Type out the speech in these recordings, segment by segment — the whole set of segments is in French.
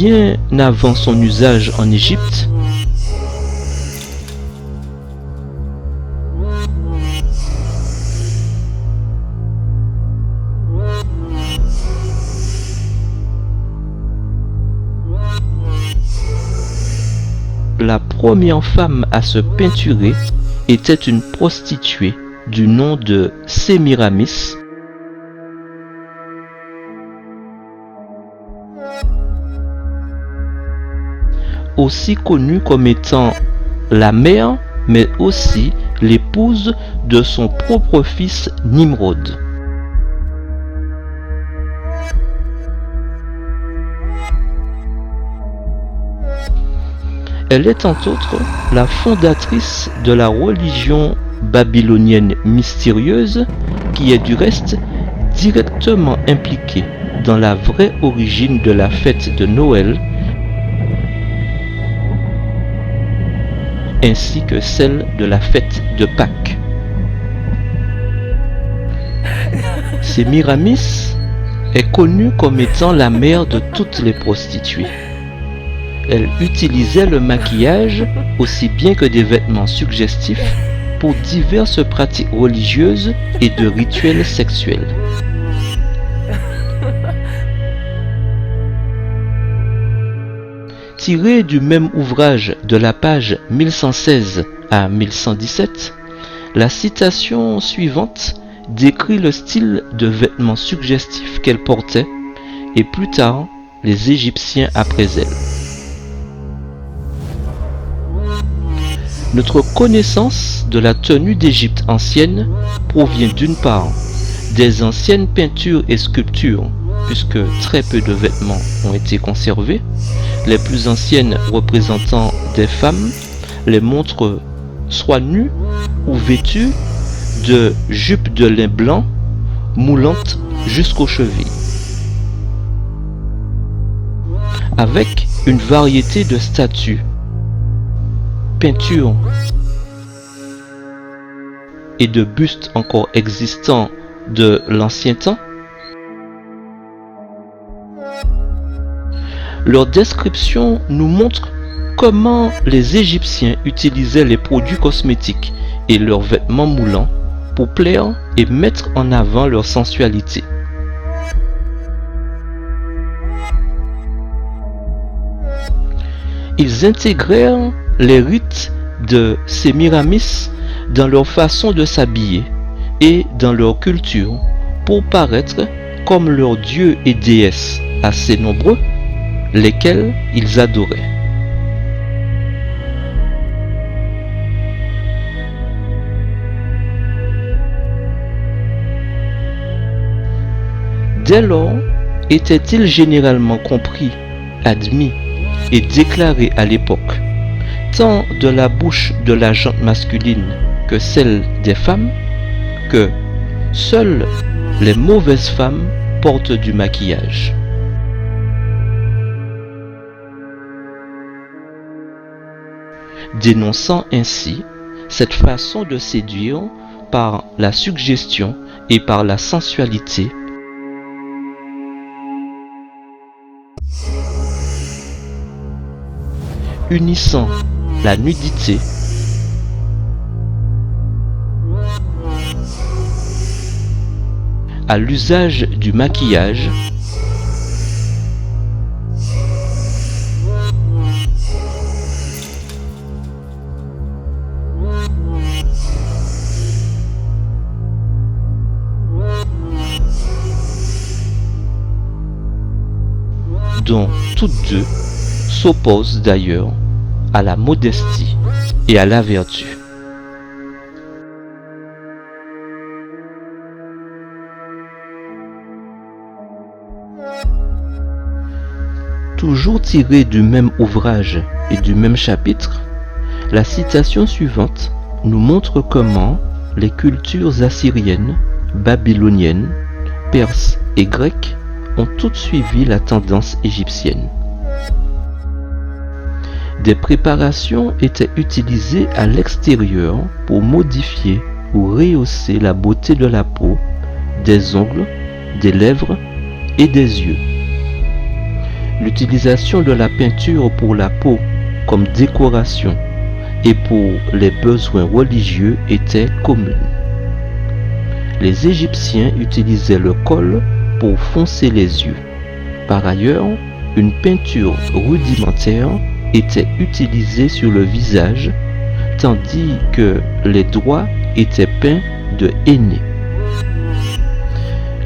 bien avant son usage en Égypte, la première femme à se peinturer était une prostituée du nom de Sémiramis, aussi connue comme étant la mère, mais aussi l'épouse de son propre fils Nimrod. Elle est entre autres la fondatrice de la religion babylonienne mystérieuse qui est du reste directement impliquée dans la vraie origine de la fête de Noël ainsi que celle de la fête de Pâques. Sémiramis est connue comme étant la mère de toutes les prostituées. Elle utilisait le maquillage aussi bien que des vêtements suggestifs pour diverses pratiques religieuses et de rituels sexuels. Tiré du même ouvrage de la page 1116 à 1117, la citation suivante décrit le style de vêtements suggestifs qu'elle portait et plus tard les Égyptiens après elle. Notre connaissance de la tenue d'Égypte ancienne provient d'une part des anciennes peintures et sculptures, puisque très peu de vêtements ont été conservés. Les plus anciennes représentant des femmes les montrent soit nues ou vêtues de jupes de lin blanc moulantes jusqu'aux chevilles, avec une variété de statues, peintures et de bustes encore existants de l'ancien temps. Leur description nous montre comment les Égyptiens utilisaient les produits cosmétiques et leurs vêtements moulants pour plaire et mettre en avant leur sensualité. Ils intégrèrent les rites de Sémiramis dans leur façon de s'habiller et dans leur culture pour paraître comme leurs dieux et déesses assez nombreux, lesquels ils adoraient. Dès lors, était-il généralement compris, admis et déclaré à l'époque, tant de la bouche de la gente masculine que celle des femmes, que seules les mauvaises femmes portent du maquillage. Dénonçant ainsi cette façon de séduire par la suggestion et par la sensualité, unissant la nudité à l'usage du maquillage, dont toutes deux s'opposent d'ailleurs à la modestie et à la vertu. Toujours tiré du même ouvrage et du même chapitre, la citation suivante nous montre comment les cultures assyriennes, babyloniennes, perses et grecques ont toutes suivi la tendance égyptienne. Des préparations étaient utilisées à l'extérieur pour modifier ou rehausser la beauté de la peau, des ongles, des lèvres et des yeux. L'utilisation de la peinture pour la peau comme décoration et pour les besoins religieux était commune. Les Égyptiens utilisaient le col pour foncer les yeux. Par ailleurs, une peinture rudimentaire était utilisée sur le visage, tandis que les doigts étaient peints de henné.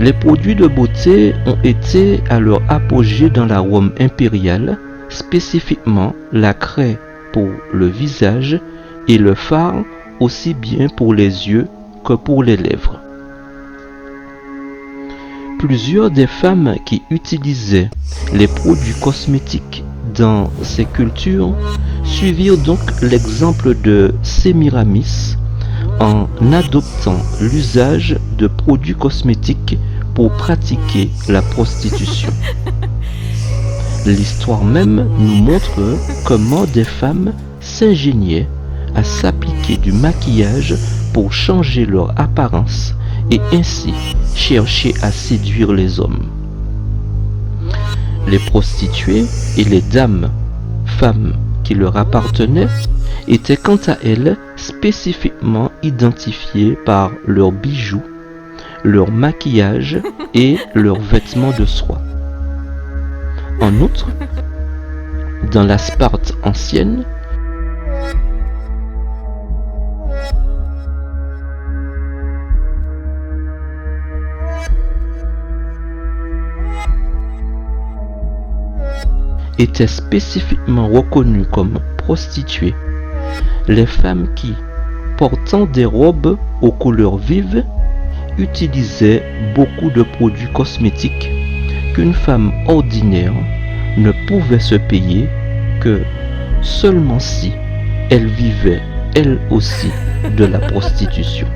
Les produits de beauté ont été à leur apogée dans la Rome impériale, spécifiquement la craie pour le visage et le fard aussi bien pour les yeux que pour les lèvres. Plusieurs des femmes qui utilisaient les produits cosmétiques dans ces cultures suivirent donc l'exemple de Sémiramis en adoptant l'usage de produits cosmétiques pour pratiquer la prostitution. L'histoire même nous montre comment des femmes s'ingéniaient à s'appliquer du maquillage pour changer leur apparence et ainsi chercher à séduire les hommes. Les prostituées et les dames, femmes qui leur appartenaient, étaient quant à elles spécifiquement identifiées par leurs bijoux, leur maquillage et leurs vêtements de soie. En outre, dans la Sparte ancienne, étaient spécifiquement reconnues comme prostituées les femmes qui, portant des robes aux couleurs vives, utilisaient beaucoup de produits cosmétiques qu'une femme ordinaire ne pouvait se payer que seulement si elle vivait elle aussi de la prostitution.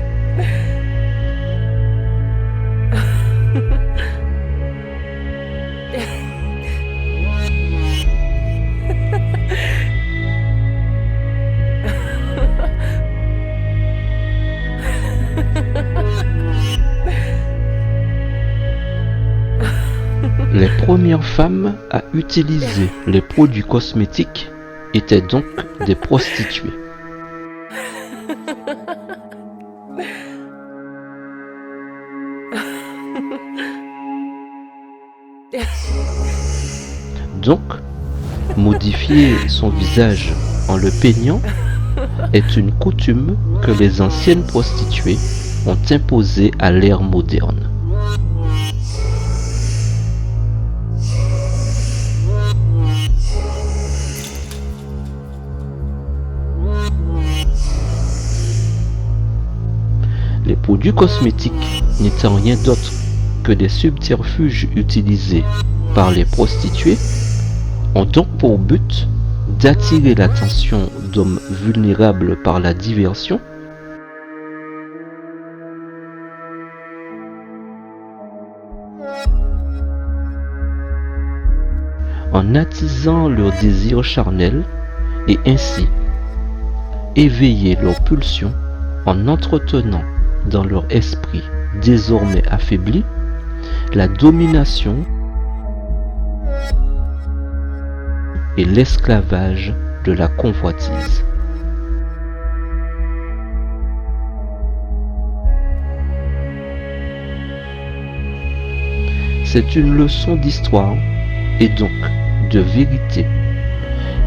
Les premières femmes à utiliser les produits cosmétiques étaient donc des prostituées. Donc, modifier son visage en le peignant est une coutume que les anciennes prostituées ont imposée à l'ère moderne. Les produits cosmétiques n'étant rien d'autre que des subterfuges utilisés par les prostituées, ont donc pour but d'attirer l'attention d'hommes vulnérables par la diversion, en attisant leurs désirs charnels et ainsi éveiller leurs pulsions en entretenant dans leur esprit désormais affaibli la domination et l'esclavage de la convoitise. C'est une leçon d'histoire et donc de vérité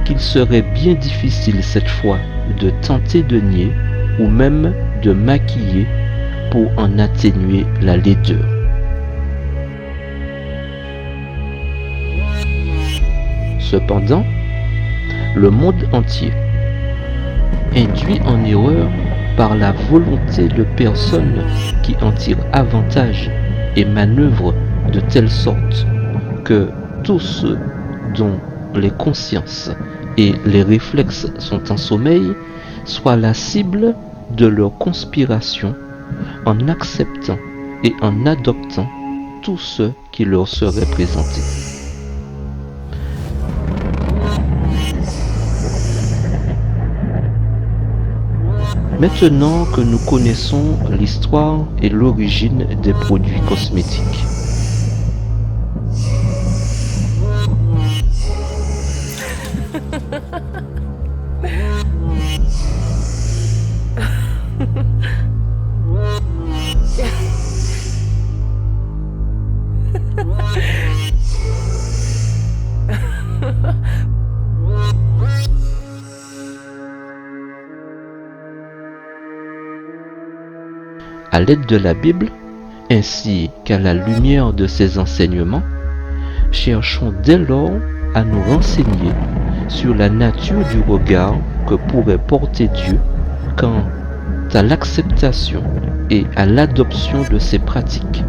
qu'il serait bien difficile cette fois de tenter de nier ou même de maquiller pour en atténuer la laideur. Cependant, le monde entier, induit en erreur par la volonté de personnes qui en tirent avantage et manœuvrent de telle sorte que tous ceux dont les consciences et les réflexes sont en sommeil soient la cible de leur conspiration en acceptant et en adoptant tout ce qui leur serait présenté. Maintenant que nous connaissons l'histoire et l'origine des produits cosmétiques, À l'aide de la Bible, ainsi qu'à la lumière de ses enseignements, cherchons dès lors à nous renseigner sur la nature du regard que pourrait porter Dieu quant à l'acceptation et à l'adoption de ces pratiques,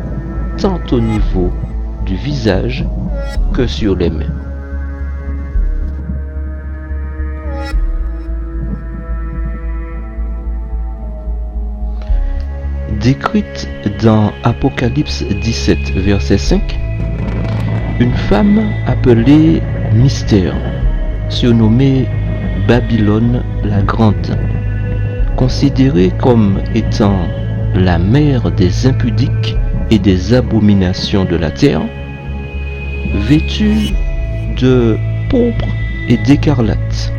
tant au niveau du visage que sur les mains. Décrite dans Apocalypse 17, verset 5, une femme appelée Mystère, surnommée Babylone la Grande, considérée comme étant la mère des impudiques et des abominations de la terre, vêtue de pourpre et d'écarlate,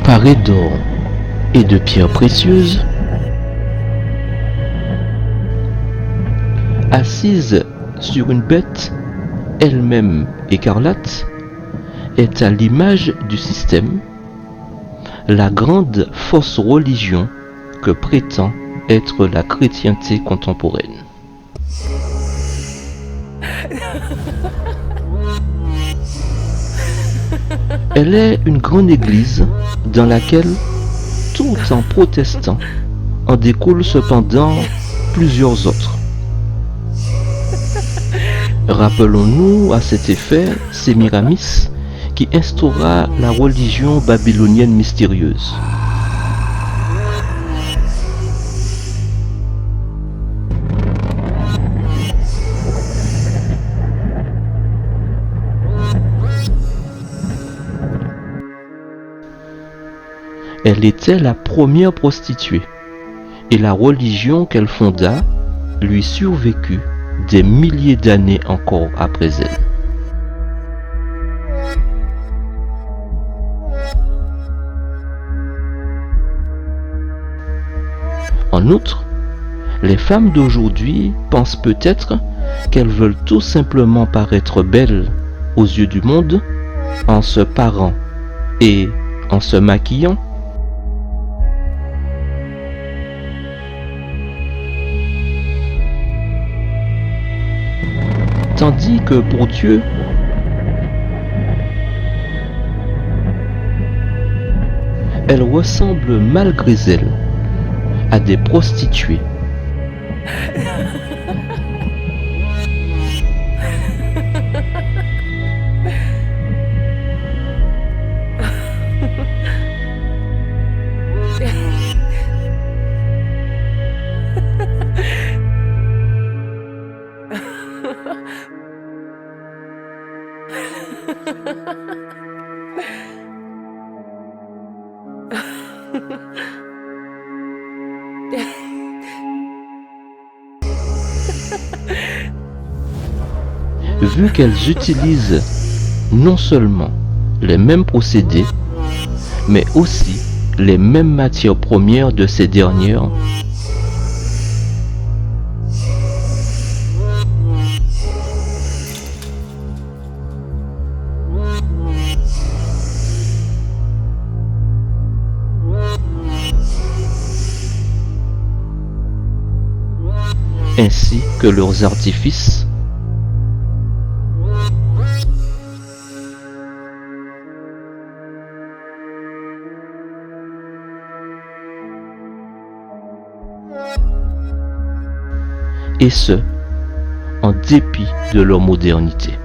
parée d'or et de pierres précieuses, assise sur une bête, elle-même écarlate, est à l'image du système, la grande fausse religion que prétend être la chrétienté contemporaine. Elle est une grande église dans laquelle, tout en protestant, en découlent cependant plusieurs autres. Rappelons-nous à cet effet Sémiramis qui instaura la religion babylonienne mystérieuse. Elle était la première prostituée et la religion qu'elle fonda lui survécut des milliers d'années encore après elle. En outre, les femmes d'aujourd'hui pensent peut-être qu'elles veulent tout simplement paraître belles aux yeux du monde en se parant et en se maquillant. Tandis que pour Dieu, elles ressemblent malgré elles à des prostituées. Vu qu'elles utilisent non seulement les mêmes procédés, mais aussi les mêmes matières premières de ces dernières, ainsi que leurs artifices, et ce, en dépit de leur modernité.